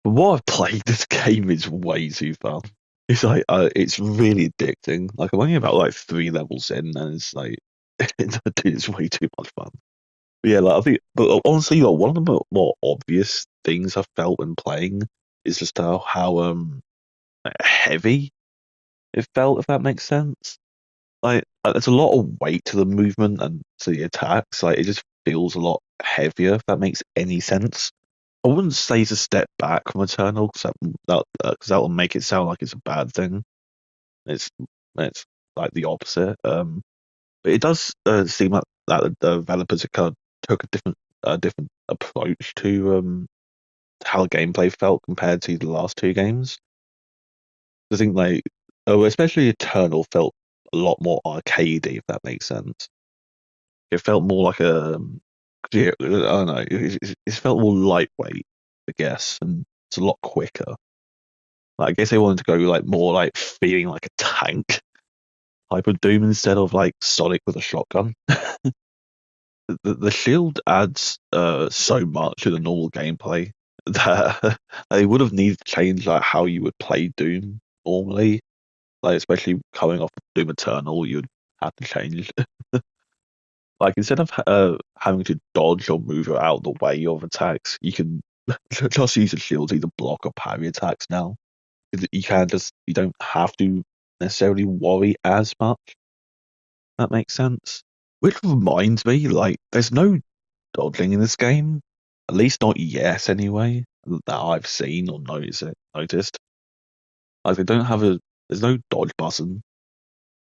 But what I've played, this game is way too fun. It's like it's really addicting. Like I'm only about like 3 levels in, and it's like, dude, it's way too much fun. But yeah, like I think, but honestly, like one of the more obvious things I've felt when playing is just how heavy it felt, if that makes sense. Like there's a lot of weight to the movement and to the attacks. Like it just feels a lot heavier, if that makes any sense. I wouldn't say it's a step back from Eternal because that will make it sound like it's a bad thing. It's it's like the opposite. But it does seem like that the developers have kind of took a different approach to how the gameplay felt compared to the last two games. I think like especially Eternal felt a lot more arcadey, if that makes sense. It felt more like yeah, I don't know. It felt more lightweight, I guess, and it's a lot quicker. Like, I guess they wanted to go like more like feeling like a tank type of Doom instead of like Sonic with a shotgun. The shield adds so much to the normal gameplay that they would have needed to change like how you would play Doom normally. Like especially coming off of Doom Eternal, you'd have to change. Like instead of having to dodge or move out the way of attacks, you can just use a shield to either block or parry attacks now. You don't have to necessarily worry as much. That makes sense. Which reminds me, like, there's no dodging in this game, at least not yet anyway, that I've seen or noticed. Like they don't have a there's no dodge button.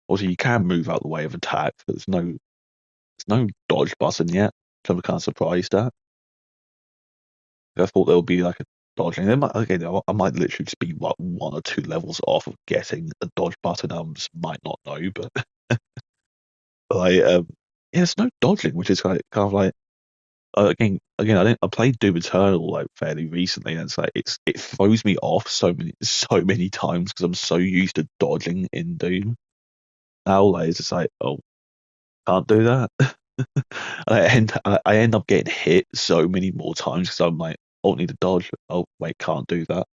Also, you can move out the way of attacks, but there's no dodge button yet. So I'm kind of surprised at. I thought there would be like a dodging. I might literally just be like 1 or 2 levels off of getting a dodge button. I just might not know, but like yeah, there's no dodging, which is kind of like again. I played Doom Eternal like fairly recently, and it's like it throws me off so many times because I'm so used to dodging in Doom. Now like it's just like, oh, can't do that. I end up getting hit so many more times because I'm like, oh, need to dodge. Oh wait, can't do that.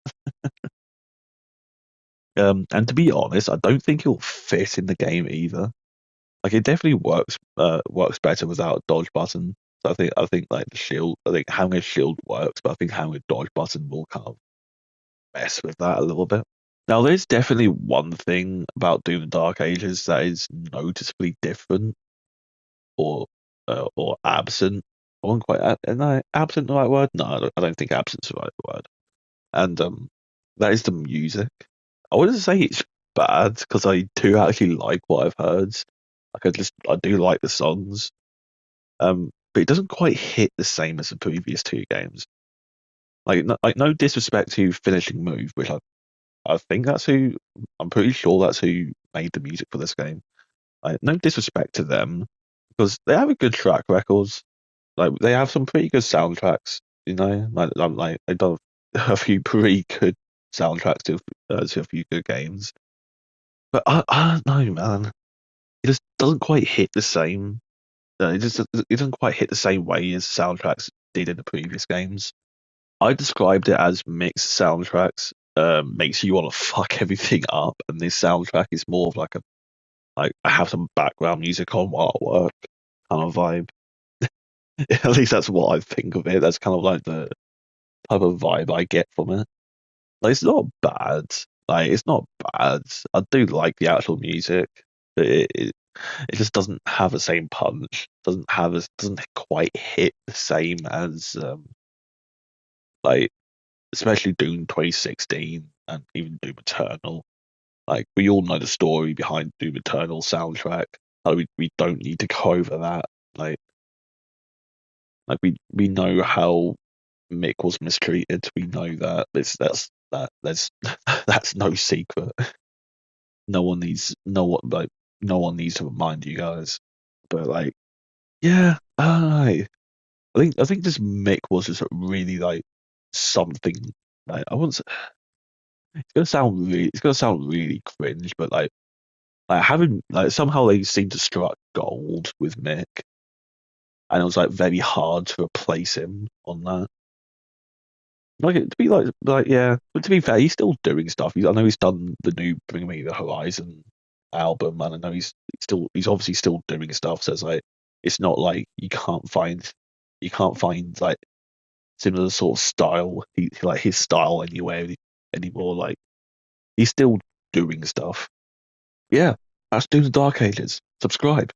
And to be honest, I don't think it'll fit in the game either. Like it definitely works better without a dodge button. So I think like the shield, I think having a shield works, but I think having a dodge button will kind of mess with that a little bit. Now, there's definitely one thing about Doom and Dark Ages that is noticeably different or absent. I wouldn't quite. No, absent the right word? No, I don't think absent's the right word. And that is the music. I wouldn't say it's bad because I do actually like what I've heard. Like I do like the songs. But it doesn't quite hit the same as the previous two games. Like no disrespect to Finishing Move, which I think that's who I'm pretty sure that's who made the music for this game. Like no disrespect to them because they have a good track records. Like they have some pretty good soundtracks. Like they've done a few pretty good soundtracks to a few good games. But I don't know, man. It just doesn't quite hit the same. It doesn't quite hit the same way as soundtracks did in the previous games. I described it as mixed soundtracks. Makes you want to fuck everything up, and this soundtrack is more of like I have some background music on while I work kind of vibe. At least that's what I think of it. That's kind of like the type of vibe I get from it. Like it's not bad. Like it's not bad. I do like the actual music, but it just doesn't have the same punch. Doesn't quite hit the same as like especially Doom 2016 and even Doom Eternal. Like we all know the story behind Doom Eternal soundtrack. Like, we don't need to go over that. Like we know how Mick was mistreated. We know that. That's that's no secret. No one needs to remind you guys. But like yeah, I think this Mick was just really like something. Like I wouldn't. It's gonna sound really cringe, but like having like somehow they seem to struck gold with Mick, and it was like very hard to replace him on that. like to be yeah. But to be fair, he's still doing stuff. I know he's done the new Bring Me the Horizon album, and I know he's obviously still doing stuff. So it's like it's not like you can't find like similar sort of style, like his style anywhere anymore. Like he's still doing stuff. Yeah, that's Doom the Dark Ages. Subscribe.